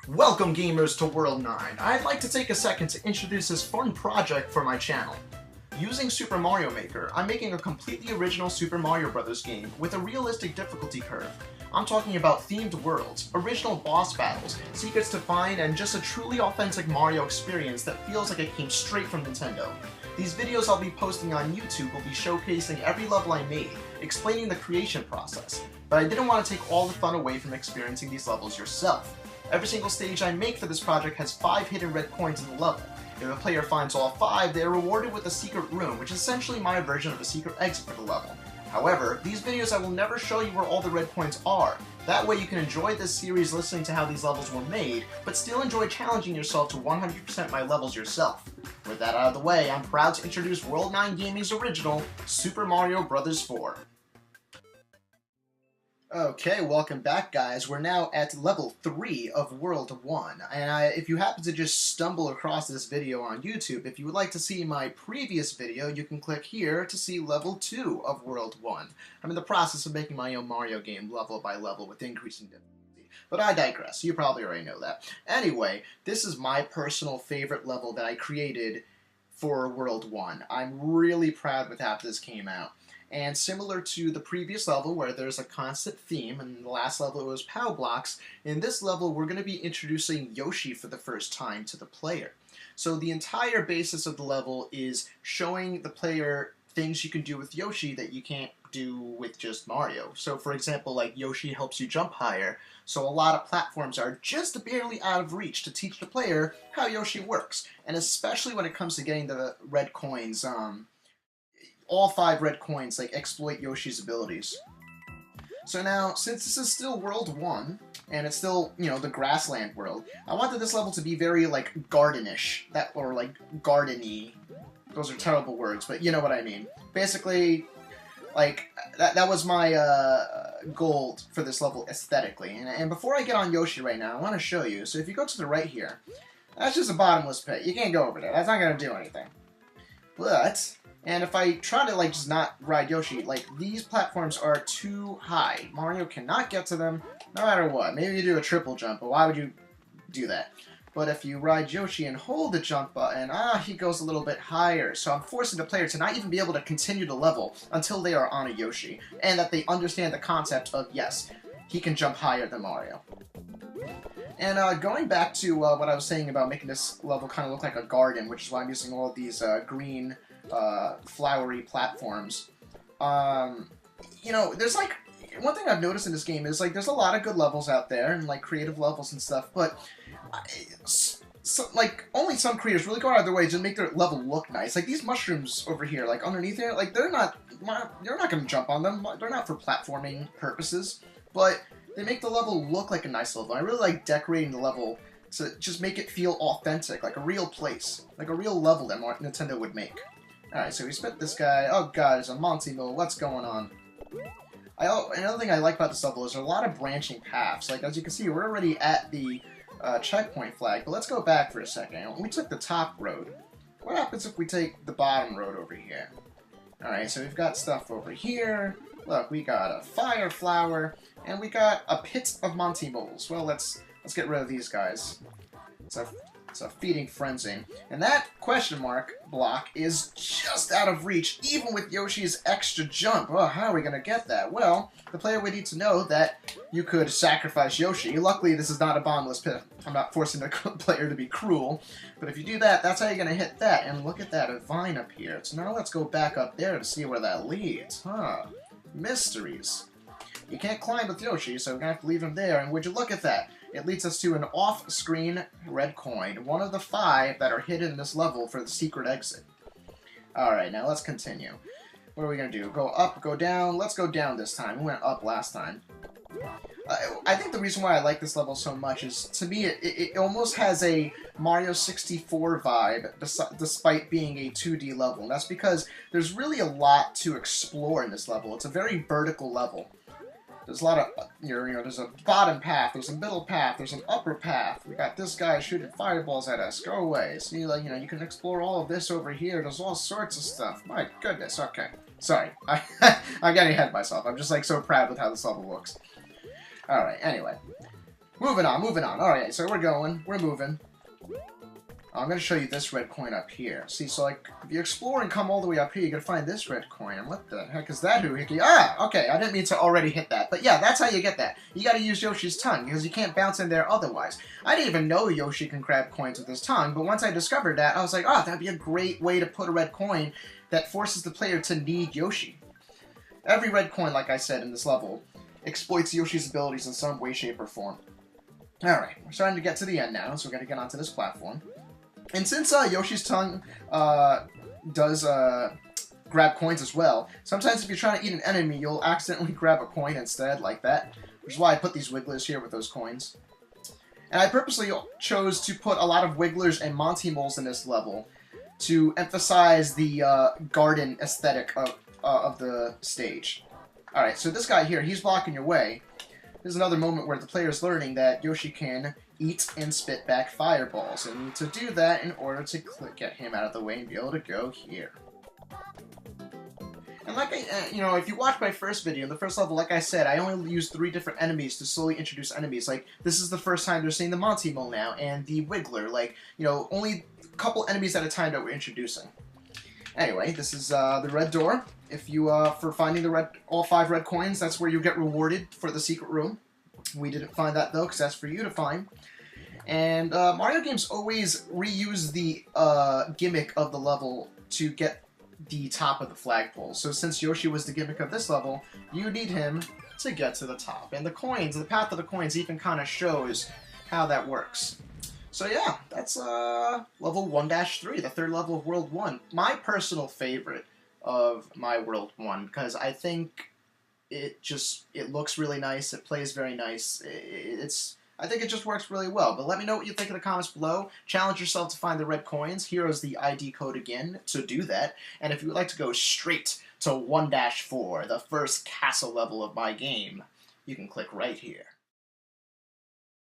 Welcome gamers to World 9. I'd like to take a second to introduce this fun project for my channel. Using Super Mario Maker, I'm making a completely original Super Mario Bros. Game with a realistic difficulty curve. I'm talking about themed worlds, original boss battles, secrets to find, and just a truly authentic Mario experience that feels like it came straight from Nintendo. These videos I'll be posting on YouTube will be showcasing every level I made, explaining the creation process, but I didn't want to take all the fun away from experiencing these levels yourself. Every single stage I make for this project has 5 hidden red coins in the level. If a player finds all 5, they are rewarded with a secret room, which is essentially my version of a secret exit for the level. However, these videos I will never show you where all the red coins are. That way you can enjoy this series listening to how these levels were made, but still enjoy challenging yourself to 100% my levels yourself. With that out of the way, I'm proud to introduce World 9 Gaming's original, Super Mario Bros. 4. Okay, welcome back guys. We're now at level 3 of World 1, and if you happen to just stumble across this video on YouTube, if you would like to see my previous video, you can click here to see level 2 of World 1. I'm in the process of making my own Mario game level by level with increasing difficulty, but I digress. You probably already know that. Anyway, this is my personal favorite level that I created for World 1. I'm really proud with how this came out. And similar to the previous level where there's a constant theme, and in the last level it was POW blocks, in this level we're going to be introducing Yoshi for the first time to the player. So the entire basis of the level is showing the player things you can do with Yoshi that you can't do with just Mario. So for example, like Yoshi helps you jump higher, so a lot of platforms are just barely out of reach to teach the player how Yoshi works. And especially when it comes to getting the red coins, all 5 red coins, like, exploit Yoshi's abilities. So now, since this is still World 1, and it's still, you know, the grassland world, I wanted this level to be very, like, gardenish, or, like, gardeny. Those are terrible words, but you know what I mean. Basically, like, that was my, goal for this level aesthetically. And before I get on Yoshi right now, I want to show you. So if you go to the right here, that's just a bottomless pit. You can't go over there. That's not going to do anything. But... and if I try to, like, just not ride Yoshi, like, these platforms are too high. Mario cannot get to them, no matter what. Maybe you do a triple jump, but why would you do that? But if you ride Yoshi and hold the jump button, he goes a little bit higher. So I'm forcing the player to not even be able to continue the level until they are on a Yoshi. And that they understand the concept of, yes, he can jump higher than Mario. And going back to what I was saying about making this level kind of look like a garden, which is why I'm using all of these green... flowery platforms. You know, there's like, one thing I've noticed in this game is like there's a lot of good levels out there and like creative levels and stuff, but like only some creators really go out of their way to make their level look nice. Like these mushrooms over here, like underneath here, like you're not going to jump on them. They're not for platforming purposes, but they make the level look like a nice level. I really like decorating the level to just make it feel authentic, like a real place, like a real level that Nintendo would make. Alright, so we spent this guy. Oh god, there's a Monty Mill. What's going on? Another thing I like about this level is there are a lot of branching paths. Like, as you can see, we're already at the checkpoint flag, but let's go back for a second. We took the top road. What happens if we take the bottom road over here? Alright, so we've got stuff over here. Look, we got a fire flower, and we got a pit of Monty Moles. Well, let's get rid of these guys. It's a feeding frenzy. And that question mark block is just out of reach, even with Yoshi's extra jump. Oh, how are we going to get that? Well, the player would need to know that you could sacrifice Yoshi. Luckily, this is not a bottomless pit. I'm not forcing the player to be cruel. But if you do that, that's how you're going to hit that. And look at that, a vine up here. So now let's go back up there to see where that leads. Huh. Mysteries. You can't climb with Yoshi, so we're going to have to leave him there. And would you look at that? It leads us to an off-screen red coin, one of the 5 that are hidden in this level for the secret exit. Alright, now let's continue. What are we going to do? Go up, go down? Let's go down this time. We went up last time. I think the reason why I like this level so much is, to me, it almost has a Mario 64 vibe, despite being a 2D level. And that's because there's really a lot to explore in this level. It's a very vertical level. There's a lot of, there's a bottom path, there's a middle path, there's an upper path. We got this guy shooting fireballs at us. Go away. See, like, you can explore all of this over here. There's all sorts of stuff. My goodness. Okay. Sorry. I'm getting ahead of myself. I'm just, like, so proud with how this level looks. Alright, anyway. Moving on. Alright, so we're moving. I'm going to show you this red coin up here. See, so, like, if you explore and come all the way up here, you're going to find this red coin. And what the heck is that, Hoohickey? Ah! Okay, I didn't mean to already hit that. But yeah, that's how you get that. You got to use Yoshi's tongue, because you can't bounce in there otherwise. I didn't even know Yoshi can grab coins with his tongue, but once I discovered that, I was like, oh, that'd be a great way to put a red coin that forces the player to need Yoshi. Every red coin, like I said in this level, exploits Yoshi's abilities in some way, shape, or form. Alright, we're starting to get to the end now, so we're going to get onto this platform. And since Yoshi's tongue does grab coins as well, sometimes if you're trying to eat an enemy, you'll accidentally grab a coin instead, like that. Which is why I put these wigglers here with those coins. And I purposely chose to put a lot of wigglers and Monty Moles in this level to emphasize the garden aesthetic of the stage. Alright, so this guy here, he's blocking your way. There's another moment where the player is learning that Yoshi can eat and spit back fireballs, and to do that in order to get him out of the way and be able to go here. And like if you watch my first video, in the first level, like I said, I only used 3 different enemies to slowly introduce enemies. Like, this is the first time they're seeing the Monty Mole now, and the Wiggler. Like, only a couple enemies at a time that we're introducing. Anyway, this is the red door. If you, for finding all 5 red coins, that's where you get rewarded for the secret room. We didn't find that, though, because that's for you to find. And Mario games always reuse the gimmick of the level to get the top of the flagpole. So since Yoshi was the gimmick of this level, you need him to get to the top. And the coins, the path of the coins even kind of shows how that works. So yeah, that's level 1-3, the 3rd level of World 1. My personal favorite of my World 1, because I think it looks really nice, it plays very nice, I think it just works really well. But let me know what you think in the comments below. Challenge yourself to find the red coins. Here is the ID code again to do that. And if you would like to go straight to 1-4, the first castle level of my game, you can click right here.